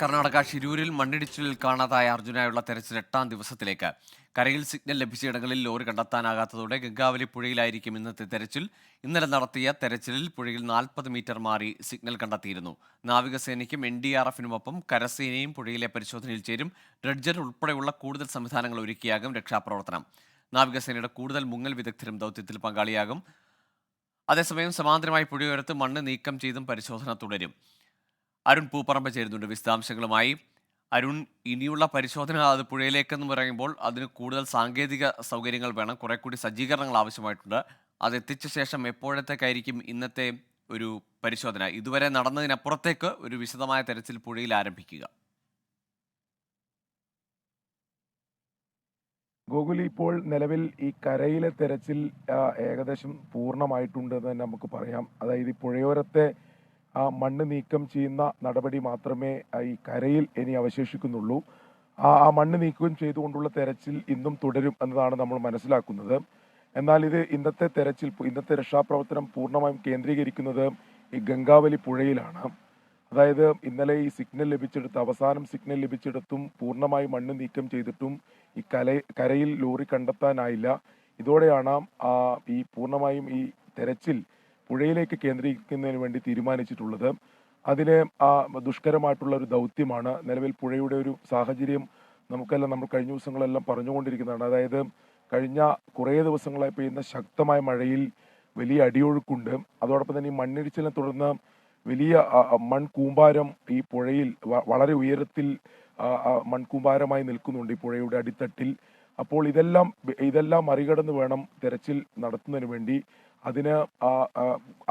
കർണാടക ഷിരൂരിൽ മണ്ണിടിച്ചിലിൽ കാണാതായ അർജുനായുള്ള തെരച്ചിൽ 8-ാം ദിവസത്തിലേക്ക്. കരയിൽ സിഗ്നൽ ലഭിച്ചയിടങ്ങളിൽ ലോറി കണ്ടെത്താനാകാത്തതോടെ ഗംഗാവലി പുഴയിലായിരിക്കും ഇന്നത്തെ തെരച്ചിൽ. ഇന്നലെ നടത്തിയ തെരച്ചിലിൽ പുഴയിൽ 40 മീറ്റർ മാറി സിഗ്നൽ കണ്ടെത്തിയിരുന്നു. നാവികസേനയ്ക്കും NDRFനുമൊപ്പം കരസേനയും പുഴയിലെ പരിശോധനയിൽ ചേരും. ഡ്രഡ്ജർ ഉൾപ്പെടെയുള്ള കൂടുതൽ സംവിധാനങ്ങൾ ഒരുക്കിയാകും രക്ഷാപ്രവർത്തനം. നാവികസേനയുടെ കൂടുതൽ മുങ്ങൽ വിദഗ്ധരും ദൗത്യത്തിൽ പങ്കാളിയാകും. അതേസമയം സമാന്തരമായി പുഴയോരത്ത് മണ്ണ് നീക്കം ചെയ്തും പരിശോധന തുടരും. അരുൺ പൂപ്പറമ്പ് ചേരുന്നുണ്ട് വിശദാംശങ്ങളുമായി. അരുൺ, ഇനിയുള്ള പരിശോധന അത് പുഴയിലേക്കെന്ന് പറയുമ്പോൾ അതിന് കൂടുതൽ സാങ്കേതിക സൗകര്യങ്ങൾ വേണം, കുറെ കൂടി സജ്ജീകരണങ്ങൾ ആവശ്യമായിട്ടുണ്ട്. അത് എത്തിച്ച ശേഷം എപ്പോഴത്തേക്കായിരിക്കും ഇന്നത്തെ ഒരു പരിശോധന? ഇതുവരെ നടന്നതിനപ്പുറത്തേക്ക് ഒരു വിശദമായ തെരച്ചിൽ പുഴയിൽ ആരംഭിക്കുക? ഗോകുലി, ഇപ്പോൾ നിലവിൽ ഈ കരയിലെ തെരച്ചിൽ ഏകദേശം പൂർണ്ണമായിട്ടുണ്ടെന്ന് തന്നെ നമുക്ക് പറയാം. അതായത് ഈ പുഴയോരത്തെ മണ്ണ് നീക്കം ചെയ്യുന്ന നടപടി മാത്രമേ ഈ കരയിൽ ഇനി അവശേഷിക്കുന്നുള്ളൂ. ആ മണ്ണ് നീക്കം ചെയ്തുകൊണ്ടുള്ള തെരച്ചിൽ ഇന്നും തുടരും എന്നതാണ് നമ്മൾ മനസ്സിലാക്കുന്നത്. എന്നാൽ ഇന്നത്തെ രക്ഷാപ്രവർത്തനം പൂർണ്ണമായും കേന്ദ്രീകരിക്കുന്നത് ഈ ഗംഗാവലി പുഴയിലാണ്. അതായത് ഇന്നലെ ഈ അവസാനം സിഗ്നൽ ലഭിച്ചെടുത്തും പൂർണ്ണമായി മണ്ണ് നീക്കം ചെയ്തിട്ടും ഈ കരയിൽ ലോറി കണ്ടെത്താനായില്ല. ഇതോടെയാണ് ഈ പൂർണ്ണമായും ഈ തെരച്ചിൽ പുഴയിലേക്ക് കേന്ദ്രീകരിക്കുന്നതിന് വേണ്ടി തീരുമാനിച്ചിട്ടുള്ളത്. അതിന് ദുഷ്കരമായിട്ടുള്ള ഒരു ദൗത്യമാണ്. നിലവിൽ പുഴയുടെ ഒരു സാഹചര്യം നമ്മൾ കഴിഞ്ഞ ദിവസങ്ങളെല്ലാം പറഞ്ഞുകൊണ്ടിരിക്കുന്നതാണ്. അതായത് കഴിഞ്ഞ കുറേ ദിവസങ്ങളായി പെയ്യുന്ന ശക്തമായ മഴയിൽ വലിയ അടിയൊഴുക്കുണ്ട്. അതോടൊപ്പം തന്നെ ഈ മണ്ണിടിച്ചിലിനെ തുടർന്ന് വലിയ മൺകൂമ്പാരം ഈ പുഴയിൽ വളരെ ഉയരത്തിൽ മൺകൂമ്പാരമായി നിൽക്കുന്നുണ്ട് ഈ പുഴയുടെ അടിത്തട്ടിൽ. അപ്പോൾ ഇതെല്ലാം മറികടന്ന് വേണം തെരച്ചിൽ നടത്തുന്നതിന് വേണ്ടി. അതിന്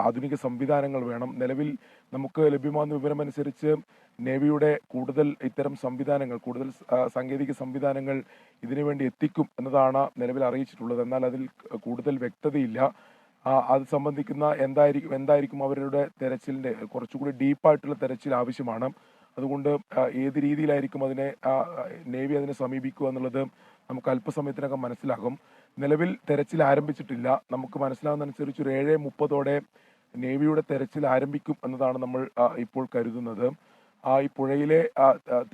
ആധുനിക സംവിധാനങ്ങൾ വേണം. നിലവിൽ നമുക്ക് ലഭ്യമാകുന്ന വിവരമനുസരിച്ച് നേവിയുടെ കൂടുതൽ ഇത്തരം സംവിധാനങ്ങൾ, കൂടുതൽ സാങ്കേതിക സംവിധാനങ്ങൾ ഇതിനുവേണ്ടി എത്തിക്കും എന്നതാണ് നിലവിൽ അറിയിച്ചിട്ടുള്ളത്. എന്നാൽ അതിൽ കൂടുതൽ വ്യക്തതയില്ല. അത് സംബന്ധിക്കുന്ന എന്തായിരിക്കും അവരുടെ തെരച്ചിലിന്റെ കുറച്ചുകൂടി ഡീപ്പായിട്ടുള്ള തെരച്ചിൽ ആവശ്യമാണ്. അതുകൊണ്ട് ഏത് രീതിയിലായിരിക്കും നേവി അതിനെ സമീപിക്കുക എന്നുള്ളത് നമുക്ക് അല്പസമയത്തിനകം മനസ്സിലാകും. നിലവിൽ തെരച്ചിൽ ആരംഭിച്ചിട്ടില്ല. നമുക്ക് മനസ്സിലാകുന്നതനുസരിച്ച് ഒരു 7:30 നേവിയുടെ തെരച്ചിൽ ആരംഭിക്കും എന്നതാണ് നമ്മൾ ഇപ്പോൾ കരുതുന്നത്. ഈ പുഴയിലെ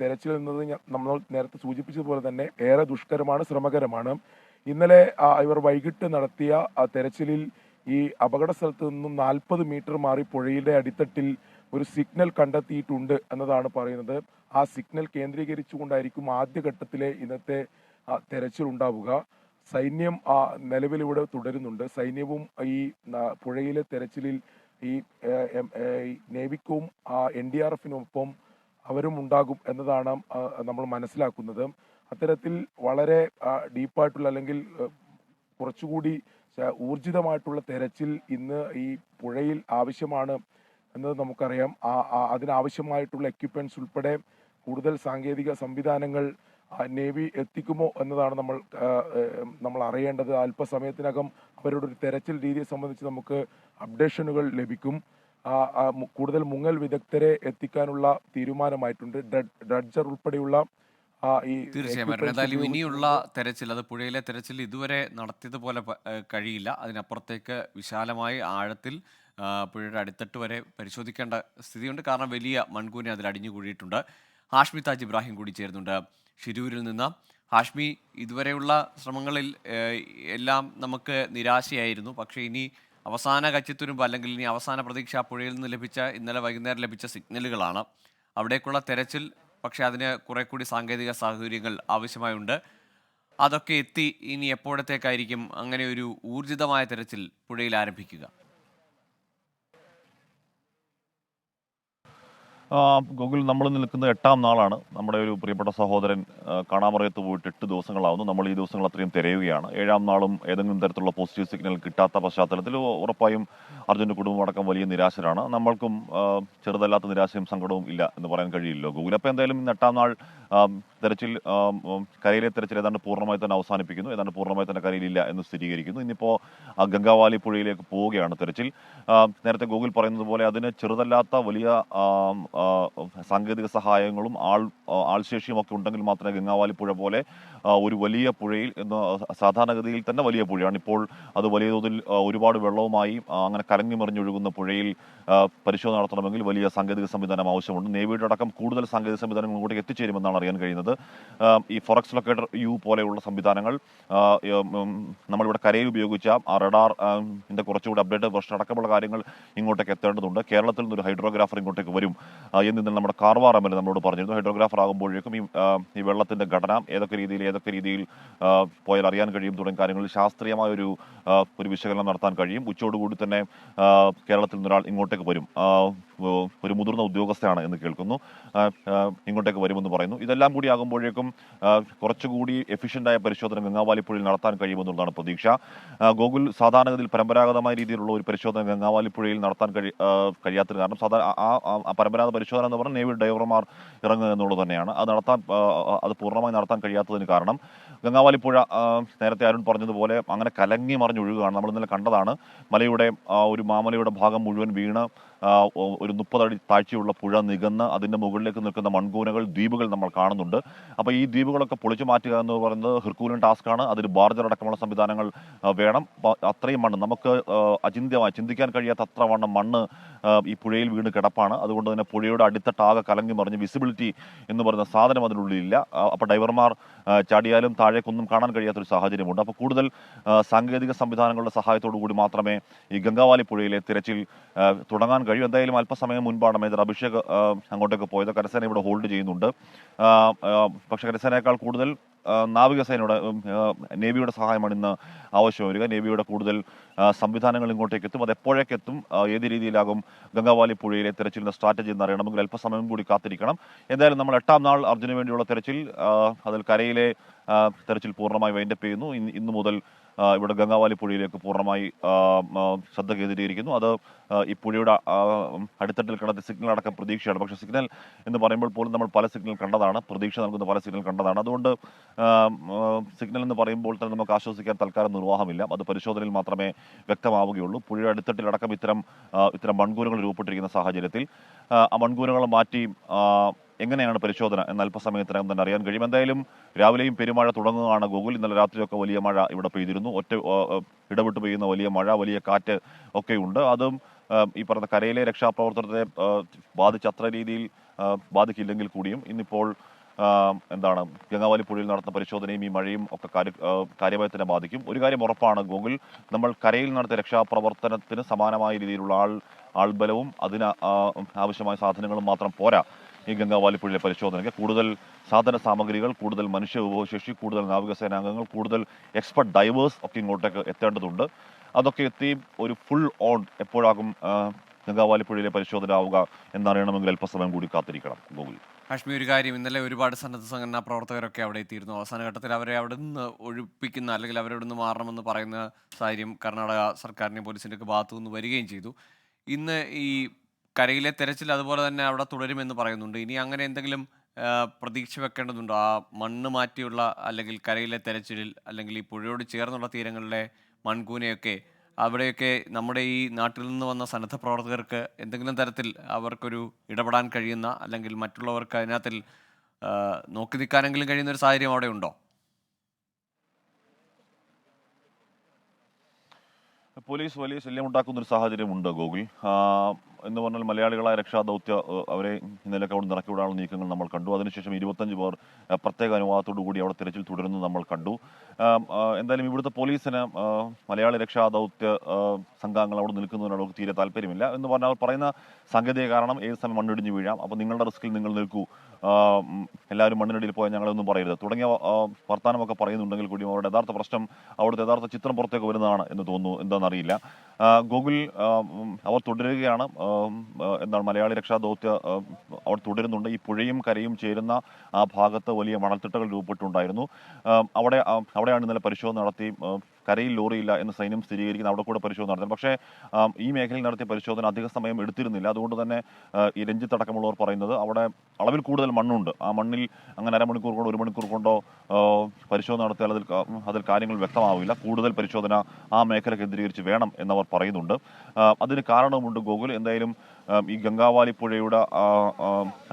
തെരച്ചിൽ എന്നത് നമ്മൾ നേരത്തെ സൂചിപ്പിച്ചതുപോലെ തന്നെ ഏറെ ദുഷ്കരമാണ്, ശ്രമകരമാണ്. ഇന്നലെ ഇവർ വൈകിട്ട് നടത്തിയ തെരച്ചിലിൽ ഈ അപകട സ്ഥലത്ത് നിന്നും 40 മീറ്റർ മാറി പുഴയുടെ അടിത്തട്ടിൽ ഒരു സിഗ്നൽ കണ്ടെത്തിയിട്ടുണ്ട് എന്നതാണ് പറയുന്നത്. ആ സിഗ്നൽ കേന്ദ്രീകരിച്ചുകൊണ്ടായിരിക്കും ആദ്യഘട്ടത്തിലെ ഇന്നത്തെ തെരച്ചിൽ ഉണ്ടാവുക. സൈന്യം നിലവിലിവിടെ തുടരുന്നുണ്ട്. സൈന്യവും ഈ പുഴയിലെ തെരച്ചിലിൽ ഈ നേവിക്കും NDRFനുമൊപ്പം അവരും ഉണ്ടാകും എന്നതാണ് നമ്മൾ മനസ്സിലാക്കുന്നത്. അത്തരത്തിൽ വളരെ ഡീപ്പായിട്ടുള്ള അല്ലെങ്കിൽ കുറച്ചുകൂടി ഊർജിതമായിട്ടുള്ള തെരച്ചിൽ ഇന്ന് ഈ പുഴയിൽ ആവശ്യമാണ് എന്നത് നമുക്കറിയാം. അതിനാവശ്യമായിട്ടുള്ള എക്യുപ്മെന്റ്സ് ഉൾപ്പെടെ കൂടുതൽ സാങ്കേതിക സംവിധാനങ്ങൾ നേവി എത്തിക്കുമോ എന്നതാണ് നമ്മൾ അറിയേണ്ടത്. അല്പസമയത്തിനകം അവരുടെ ഒരു തെരച്ചിൽ രീതിയെ സംബന്ധിച്ച് നമുക്ക് അപ്ഡേഷനുകൾ ലഭിക്കും. കൂടുതൽ മുങ്ങൽ വിദഗ്ധരെ എത്തിക്കാനുള്ള തീരുമാനമായിട്ടുണ്ട്. ഡ്രഡ്ജർ ഉൾപ്പെടെയുള്ള ഈ തീർച്ചയായും അരുൺ, എന്തായാലും ഇനിയുള്ള തെരച്ചിൽ, അത് പുഴയിലെ തെരച്ചിൽ ഇതുവരെ നടത്തിയതുപോലെ കഴിയില്ല. അതിനപ്പുറത്തേക്ക് വിശാലമായി ആഴത്തിൽ പുഴയുടെ അടിത്തട്ട് വരെ പരിശോധിക്കേണ്ട സ്ഥിതിയുണ്ട്. കാരണം വലിയ മൺകൂന അതിൽ അടിഞ്ഞുകൂടിയിട്ടുണ്ട്. ഹാഷ്മി താജ് ഇബ്രാഹിം കൂടി ചേരുന്നുണ്ട് ഷിരൂരിൽ നിന്ന്. ഹാഷ്മി, ഇതുവരെയുള്ള ശ്രമങ്ങളിൽ എല്ലാം നമുക്ക് നിരാശയായിരുന്നു. പക്ഷേ ഇനി അവസാന കച്ചിത്തുരുമ്പ്, അല്ലെങ്കിൽ ഇനി അവസാന പ്രതീക്ഷ പുഴയിൽ നിന്ന് ഇന്നലെ വൈകുന്നേരം ലഭിച്ച സിഗ്നലുകളാണ്. അവിടേക്കുള്ള തെരച്ചിൽ, പക്ഷേ അതിന് കുറെ കൂടി സാങ്കേതിക സാഹചര്യങ്ങൾ ആവശ്യമായുണ്ട്. അതൊക്കെ എത്തി ഇനി എപ്പോഴത്തേക്കായിരിക്കും അങ്ങനെ ഒരു ഊർജിതമായ തെരച്ചിൽ പുഴയിൽ ആരംഭിക്കുക? ഗൂഗിൾ, നമ്മൾ നിൽക്കുന്ന 8-ാം നാളാണ്. നമ്മുടെ ഒരു പ്രിയപ്പെട്ട സഹോദരൻ കാണാമറയത്ത് പോയിട്ട് 8 ദിവസങ്ങളാവുന്നു. നമ്മൾ ഈ ദിവസങ്ങൾ അത്രയും തിരയുകയാണ്. 7-ാം നാളും ഏതെങ്കിലും തരത്തിലുള്ള പോസിറ്റീവ് സിഗ്നൽ കിട്ടാത്ത പശ്ചാത്തലത്തിൽ ഉറപ്പായും അർജുൻ്റെ കുടുംബമടക്കം വലിയ നിരാശരാണ്. നമ്മൾക്കും ചെറുതല്ലാത്ത നിരാശയും സങ്കടവും ഇല്ല എന്ന് പറയാൻ കഴിയില്ലല്ലോ ഗൂഗിൾ. അപ്പോൾ എന്തായാലും ഇന്ന് 8-ാം നാൾ തെരച്ചിൽ കരയിലെ തെരച്ചിൽ ഏതാണ്ട് പൂർണ്ണമായി തന്നെ അവസാനിപ്പിക്കുന്നു, ഏതാണ്ട് പൂർണ്ണമായി തന്നെ കരയിലില്ല എന്ന് സ്ഥിരീകരിക്കുന്നു. ഇന്നിപ്പോൾ ഗംഗാവാലി പുഴയിലേക്ക് പോവുകയാണ് തെരച്ചിൽ. നേരത്തെ ഗൂഗിൾ പറയുന്നത് പോലെ അതിന് ചെറുതല്ലാത്ത വലിയ സാങ്കേതിക സഹായങ്ങളും ആൾശേഷിയും ഒക്കെ ഉണ്ടെങ്കിൽ മാത്രമേ ഗംഗാവാലി പുഴ പോലെ ഒരു വലിയ പുഴയിൽ സാധാരണഗതിയിൽ തന്നെ വലിയ പുഴയാണ് ഇപ്പോൾ അത് വലിയ തോതിൽ ഒരുപാട് വെള്ളവുമായി അങ്ങനെ കലങ്ങി മറിഞ്ഞൊഴുകുന്ന പുഴയിൽ പരിശോധന നടത്തണമെങ്കിൽ വലിയ സാങ്കേതിക സംവിധാനം ആവശ്യമുണ്ട്. നേവിയുടെ അടക്കം കൂടുതൽ സാങ്കേതിക സംവിധാനങ്ങൾ ഇങ്ങോട്ടേക്ക് എത്തിച്ചേരുമെന്നാണ് അറിയാൻ കഴിയുന്നത്. ഈ ഫോറക്സ് ലൊക്കേറ്റർ യു പോലെയുള്ള സംവിധാനങ്ങൾ നമ്മളിവിടെ കരയിൽ ഉപയോഗിച്ച ആ റഡാർ കുറച്ചുകൂടി അപ്ഡേറ്റഡ് വെർഷൻ അടക്കമുള്ള കാര്യങ്ങൾ ഇങ്ങോട്ടേക്ക് എത്തേണ്ടതുണ്ട്. കേരളത്തിൽ നിന്നൊരു ഹൈഡ്രോഗ്രാഫർ ഇങ്ങോട്ടേക്ക് വരും എന്നിന്ന് നമ്മുടെ കാർവാർ എം എൽ എ നമ്മളോട് പറഞ്ഞിരുന്നു. ഹൈഡ്രോഗ്രാഫർ ആകുമ്പോഴേക്കും ഈ വെള്ളത്തിന്റെ ഘടന ഏതൊക്കെ രീതിയിൽ പോയാൽ അറിയാൻ കഴിയും തുടങ്ങിയ കാര്യങ്ങളിൽ ശാസ്ത്രീയമായ ഒരു വിശകലനം നടത്താൻ കഴിയും. ഉച്ചയോടുകൂടി തന്നെ കേരളത്തിൽ നിന്നൊരാൾ ഇങ്ങോട്ടേക്ക് വരും. ഒരു മുതിർന്ന ഉദ്യോഗസ്ഥയാണ് എന്ന് കേൾക്കുന്നു. ഇങ്ങോട്ടേക്ക് വരുമെന്ന് പറയുന്നു. ഇതെല്ലാം കൂടി ആകുമ്പോഴേക്കും കുറച്ചുകൂടി എഫിഷ്യൻ്റായ പരിശോധന ഗംഗാവാലി പുഴയിൽ നടത്താൻ കഴിയുമെന്നുള്ളതാണ് പ്രതീക്ഷ. ഗോകുൽ സാധാരണഗതിയിൽ പരമ്പരാഗതമായ രീതിയിലുള്ള ഒരു പരിശോധന ഗംഗാവാലി പുഴയിൽ നടത്താൻ കഴിയാത്തത് കാരണം പരമ്പരാഗത പരിശോധന എന്ന് പറഞ്ഞാൽ നേവി ഡൈവർമാർ ഇറങ്ങുക എന്നുള്ളത് തന്നെയാണ്. അത് പൂർണ്ണമായി നടത്താൻ കഴിയാത്തതിന് കാരണം ഗംഗാവാലി പുഴ നേരത്തെ അരുൺ പറഞ്ഞതുപോലെ അങ്ങനെ കലങ്ങി മറിഞ്ഞൊഴുകുകയാണ്. നമ്മൾ ഇന്നലെ കണ്ടതാണ്. ഒരു മാമലയുടെ ഭാഗം മുഴുവൻ വീണ് ഒരു 30 അടി താഴ്ചയുള്ള പുഴ നികന്ന് അതിൻ്റെ മുകളിലേക്ക് നിൽക്കുന്ന മൺകൂനകൾ, ദ്വീപുകൾ നമ്മൾ കാണുന്നുണ്ട്. അപ്പോൾ ഈ ദ്വീപുകളൊക്കെ പൊളിച്ചു മാറ്റുക എന്ന് പറയുന്നത് ഹെർക്കൂലിയൻ ടാസ്ക്കാണ്. അതിന് ബാർജർ അടക്കമുള്ള സംവിധാനങ്ങൾ വേണം. അത്രയും മണ്ണ് നമുക്ക് അചിന്ത്യമായി ചിന്തിക്കാൻ കഴിയാത്ത അത്ര വണ്ണം മണ്ണ് ഈ പുഴയിൽ വീണ് കിടപ്പാണ്. അതുകൊണ്ട് തന്നെ പുഴയുടെ അടിത്തട്ടാകെ കലങ്ങി മറിഞ്ഞ് വിസിബിലിറ്റി എന്ന് പറയുന്ന സാധനം അതിനുള്ളിലില്ല. അപ്പോൾ ഡൈവർമാർ ചാടിയാലും താഴേക്കൊന്നും കാണാൻ കഴിയാത്തൊരു സാഹചര്യമുണ്ട്. അപ്പോൾ കൂടുതൽ സാങ്കേതിക സംവിധാനങ്ങളുടെ സഹായത്തോടു കൂടി മാത്രമേ ഈ ഗംഗാവാലി പുഴയിലെ തിരച്ചിൽ തുടങ്ങാൻ കഴിയും. എന്തായാലും അല്പസമയം മുൻപാണ് മേജർ അഭിഷേക് അങ്ങോട്ടേക്ക് പോയത്. കരസേന ഇവിടെ ഹോൾഡ് ചെയ്യുന്നുണ്ട്. പക്ഷേ കരസേനയേക്കാൾ കൂടുതൽ നാവികസേനയുടെ നേവിയുടെ സഹായമാണ് ഇന്ന് ആവശ്യം വരിക. നേവിയുടെ കൂടുതൽ സംവിധാനങ്ങൾ ഇങ്ങോട്ടേക്ക് എത്തും. അത് എപ്പോഴേക്ക് എത്തും, ഏത് രീതിയിലാകും ഗംഗാവാലി പുഴയിലെ തെരച്ചിലിന്റെ സ്ട്രാറ്റജി എന്നറിയണമെങ്കിൽ അല്പസമയം കൂടി കാത്തിരിക്കണം. എന്തായാലും നമ്മൾ 8ാം നാൾ അർജുന് വേണ്ടിയുള്ള തെരച്ചിൽ, അതിൽ കരയിലെ തെരച്ചിൽ പൂർണ്ണമായി വൈൻഡപ്പ് ചെയ്യുന്നു. ഇന്നു മുതൽ ഇവിടെ ഗംഗാവാലി പുഴയിലേക്ക് പൂർണ്ണമായി ശ്രദ്ധ കേന്ദ്രീകരിക്കുന്നു. അത് ഈ പുഴയുടെ അടിത്തട്ടിൽ കിടന്ന സിഗ്നൽ അടക്കം പ്രതീക്ഷയാണ്. പക്ഷേ സിഗ്നൽ എന്ന് പറയുമ്പോൾ പോലും നമ്മൾ പല സിഗ്നൽ കണ്ടതാണ്, പ്രതീക്ഷ നൽകുന്ന പല സിഗ്നൽ കണ്ടതാണ്. അതുകൊണ്ട് സിഗ്നൽ എന്ന് പറയുമ്പോൾ തന്നെ നമുക്ക് ആശ്വസിക്കാൻ തൽക്കാലം നിർവാഹമില്ല. അത് പരിശോധനയിൽ മാത്രമേ വ്യക്തമാവുകയുള്ളൂ. പുഴയുടെ അടിത്തട്ടിലടക്കം ഇത്തരം മൺകൂനകൾ രൂപപ്പെട്ടിരിക്കുന്ന സാഹചര്യത്തിൽ ആ മൺകൂനകൾ മാറ്റി എങ്ങനെയാണ് പരിശോധന എന്ന് അല്പസമയത്തിനകം തന്നെ അറിയാൻ കഴിയും. എന്തായാലും രാവിലെയും പെരുമഴ തുടങ്ങുകയാണ് ഗോകുൽ. ഇന്നലെ രാത്രിയൊക്കെ വലിയ മഴ ഇവിടെ പെയ്തിരുന്നു. ഇടവിട്ട് പെയ്യുന്ന വലിയ മഴ, വലിയ കാറ്റ് ഒക്കെയുണ്ട്. അതും ഈ പറഞ്ഞ കരയിലെ രക്ഷാപ്രവർത്തനത്തെ അത്ര രീതിയിൽ ബാധിക്കില്ലെങ്കിൽ കൂടിയും ഇന്നിപ്പോൾ ഗംഗാവാലി പുഴയിൽ നടത്തുന്ന പരിശോധനയും ഈ മഴയും ഒക്കെ കാര്യമായി തന്നെ ബാധിക്കും. ഒരു കാര്യം ഉറപ്പാണ് ഗോകുൽ, നമ്മൾ കരയിൽ നടത്തിയ രക്ഷാപ്രവർത്തനത്തിന് സമാനമായ രീതിയിലുള്ള ആൾബലവും അതിന് ആവശ്യമായ സാധനങ്ങളും മാത്രം പോരാ. ഈ ഗംഗാവാലി പുഴയിലെ പരിശോധനയ്ക്ക് കൂടുതൽ സാധന സാമഗ്രികൾ, കൂടുതൽ മനുഷ്യ വിഭവശേഷി, കൂടുതൽ നാവികസേനാംഗങ്ങൾ, കൂടുതൽ എക്സ്പെർട്ട് ഡൈവേഴ്സ് ഒക്കെ ഇങ്ങോട്ടേക്ക് എത്തേണ്ടതുണ്ട്. അതൊക്കെ എത്തി ഒരു ഫുൾ ഓൺ എപ്പോഴാകും ഗംഗാവാലി പുഴയിലെ പരിശോധന ആവുക എന്നറിയണമെങ്കിൽ അല്പസമയം കൂടി കാത്തിരിക്കണം ഗോകുൽ. കാശ്മീർ, ഒരു കാര്യം, ഇന്നലെ ഒരുപാട് സന്നദ്ധ സംഘടനാ പ്രവർത്തകരൊക്കെ അവിടെ എത്തിയിരുന്നു. അവസാന ഘട്ടത്തിൽ അവരെ അവിടെ നിന്ന് ഒഴിപ്പിക്കുന്ന അല്ലെങ്കിൽ അവരവിടെ നിന്ന് മാറണമെന്ന് പറയുന്ന സാഹചര്യം കർണാടക സർക്കാരിൻ്റെയും പോലീസിൻ്റെ ഒക്കെ ഭാഗത്തു നിന്ന് വരികയും ചെയ്തു. ഇന്ന് ഈ കരയിലെ തെരച്ചിൽ അതുപോലെ തന്നെ അവിടെ തുടരുമെന്ന് പറയുന്നുണ്ട്. ഇനി അങ്ങനെ എന്തെങ്കിലും പ്രതീക്ഷ വെക്കേണ്ടതുണ്ടോ? ആ മണ്ണ് മാറ്റിയുള്ള അല്ലെങ്കിൽ കരയിലെ തെരച്ചിലിൽ അല്ലെങ്കിൽ ഈ പുഴയോട് ചേർന്നുള്ള തീരങ്ങളിലെ മൺകൂനയൊക്കെ അവിടെയൊക്കെ നമ്മുടെ ഈ നാട്ടിൽ നിന്ന് വന്ന സന്നദ്ധ പ്രവർത്തകർക്ക് എന്തെങ്കിലും തരത്തിൽ അവർക്കൊരു ഇടപെടാൻ കഴിയുന്ന അല്ലെങ്കിൽ മറ്റുള്ളവർക്ക് അതിനകത്തിൽ നോക്കി നിൽക്കാനെങ്കിലും കഴിയുന്ന ഒരു സാഹചര്യം അവിടെ ഉണ്ടോ? പോലീസ് വലിയ ശല്യമുണ്ടാക്കുന്ന ഒരു സാഹചര്യമുണ്ട് ഗോകുൽ. എന്ന് പറഞ്ഞാൽ മലയാളികളായ രക്ഷാദൗത്യ അവരെ ഇന്നലെയൊക്കെ അവിടെ ഇറക്കിവിടാനുള്ള നീക്കങ്ങൾ നമ്മൾ കണ്ടു. അതിനുശേഷം 25 പേർ പ്രത്യേക അനുവാദത്തോടു കൂടി അവിടെ തിരച്ചിൽ തുടരുന്നത് നമ്മൾ കണ്ടു. എന്തായാലും ഇവിടുത്തെ പോലീസിന് മലയാളി രക്ഷാദൗത്യ സംഘങ്ങൾ അവിടെ നിൽക്കുന്നതിനോട് തീരെ താല്പര്യമില്ല. എന്ന് പറഞ്ഞാൽ അവർ പറയുന്ന സാങ്കേതിക കാരണം ഏത് സമയം മണ്ണിടിഞ്ഞ് വീഴാം, അപ്പോൾ നിങ്ങളുടെ റിസ്കിൽ നിങ്ങൾ നിൽക്കൂ, എല്ലാവരും മണ്ണിനടിയിൽ പോയാൽ ഞങ്ങളൊന്നും പറയരുത് തുടങ്ങിയ വർത്തമാനമൊക്കെ പറയുന്നുണ്ടെങ്കിൽ കൂടിയും അവരുടെ യഥാർത്ഥ പ്രശ്നം, അവിടുത്തെ യഥാർത്ഥ ചിത്രം പുറത്തേക്ക് വരുന്നതാണ് എന്ന് തോന്നുന്നു. എന്താണെന്നറിയില്ല. ഗൂഗിൾ അവർ തുടരുകയാണ്. മലയാളി രക്ഷാദൗത്യ അവർ തുടരുന്നുണ്ട്. ഈ പുഴയും കരയും ചേരുന്ന ആ ഭാഗത്ത് വലിയ മണൽത്തിട്ടകൾ രൂപപ്പെട്ടുണ്ടായിരുന്നു. അവിടെയാണ് ഇന്നലെ പരിശോധന നടത്തി കരയിൽ ലോറിയില്ല എന്ന് സൈന്യം സ്ഥിരീകരിക്കുന്ന അവിടെ കൂടെ പരിശോധന നടത്തി. പക്ഷേ ഈ മേഖലയിൽ നടത്തിയ പരിശോധന അധിക സമയം എടുത്തിരുന്നില്ല. അതുകൊണ്ട് തന്നെ ഈ രഞ്ജിത്ത് അടക്കമുള്ളവർ പറയുന്നത് അവിടെ അളവിൽ കൂടുതൽ മണ്ണുണ്ട്. ആ മണ്ണിൽ അങ്ങനെ അരമണിക്കൂർ കൊണ്ടോ 1 മണിക്കൂർ കൊണ്ടോ പരിശോധന നടത്തിയാൽ അതിൽ കാര്യങ്ങൾ വ്യക്തമാവില്ല. കൂടുതൽ പരിശോധന ആ മേഖല കേന്ദ്രീകരിച്ച് വേണം എന്നവർ പറയുന്നുണ്ട്. അതിന് കാരണവുമുണ്ട് ഗോകുൽ. എന്തായാലും ഈ ഗംഗാവാലി പുഴയുടെ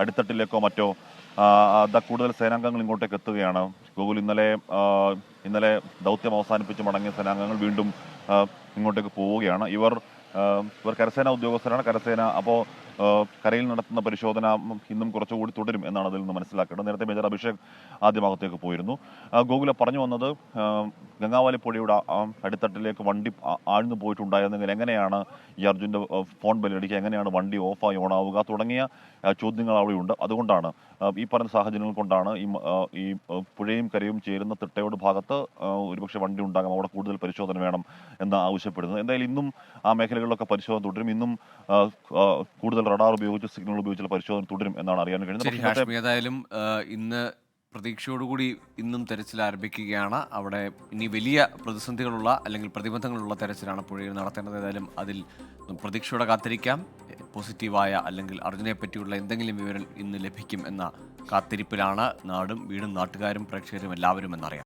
അടിത്തട്ടിലേക്കോ മറ്റോ കൂടുതൽ സേനാംഗങ്ങൾ ഇങ്ങോട്ടേക്ക് എത്തുകയാണ്. ഗോകുൽ, ഇന്നലെ ദൗത്യം അവസാനിപ്പിച്ച് മടങ്ങിയ സേനാംഗങ്ങൾ വീണ്ടും ഇങ്ങോട്ടേക്ക് പോവുകയാണ്. ഇവർ കരസേന ഉദ്യോഗസ്ഥരാണ്. കരസേന അപ്പോൾ കരയിൽ നടത്തുന്ന പരിശോധന ഇന്നും കുറച്ചുകൂടി തുടരും എന്നാണ് അതിൽ നിന്ന് മനസ്സിലാക്കേണ്ടത്. നേരത്തെ മേജർ അഭിഷേക് ആദ്യ ഭാഗത്തേക്ക് പോയിരുന്നു. ഗോകുല പറഞ്ഞു വന്നത് ഗംഗാവാലി പുഴയുടെ അടിത്തട്ടിലേക്ക് വണ്ടി ആഴ്ന്നു പോയിട്ടുണ്ടായിരുന്നെങ്കിൽ എങ്ങനെയാണ് ഈ അർജുൻ്റെ ഫോൺ ബെല്ലടിക്കുക, എങ്ങനെയാണ് വണ്ടി ഓഫായി ഓണാവുക തുടങ്ങിയ ചോദ്യങ്ങൾ അവിടെയുണ്ട്. അതുകൊണ്ടാണ് ഈ പറഞ്ഞ സാഹചര്യങ്ങൾ കൊണ്ടാണ് ഈ പുഴയും കരയും ചേരുന്ന തിട്ടയോട് ഭാഗത്ത് ഒരുപക്ഷെ വണ്ടി ഉണ്ടാകാം, അവിടെ കൂടുതൽ പരിശോധന വേണം എന്ന് ആവശ്യപ്പെടുന്നത്. എന്തായാലും ഇന്നും ആ മേഖലകളിലൊക്കെ പരിശോധന തുടരും. ഇന്നും കൂടുതൽ റഡാർ ഉപയോഗിച്ച് സിഗ്നൽ ഉപയോഗിച്ചുള്ള പരിശോധന തുടരും എന്നാണ് അറിയാൻ കഴിയുന്നത്. ഏതായാലും ഇന്ന് പ്രതീക്ഷയോടുകൂടി ഇന്നും തെരച്ചിൽ ആരംഭിക്കുകയാണ്. അവിടെ ഇനി വലിയ പ്രതിസന്ധികളുള്ള അല്ലെങ്കിൽ പ്രതിബന്ധങ്ങളുള്ള തെരച്ചിലാണ് പുഴയിൽ നടത്തേണ്ടത്. ഏതായാലും അതിൽ പ്രതീക്ഷയോടെ കാത്തിരിക്കാം. പോസിറ്റീവായ അല്ലെങ്കിൽ അർജുനെ പറ്റിയുള്ള എന്തെങ്കിലും വിവരം ഇന്ന് ലഭിക്കും എന്ന കാത്തിരിപ്പിലാണ് നാടും വീടും നാട്ടുകാരും പ്രേക്ഷകരും എല്ലാവരും എന്നറിയാം.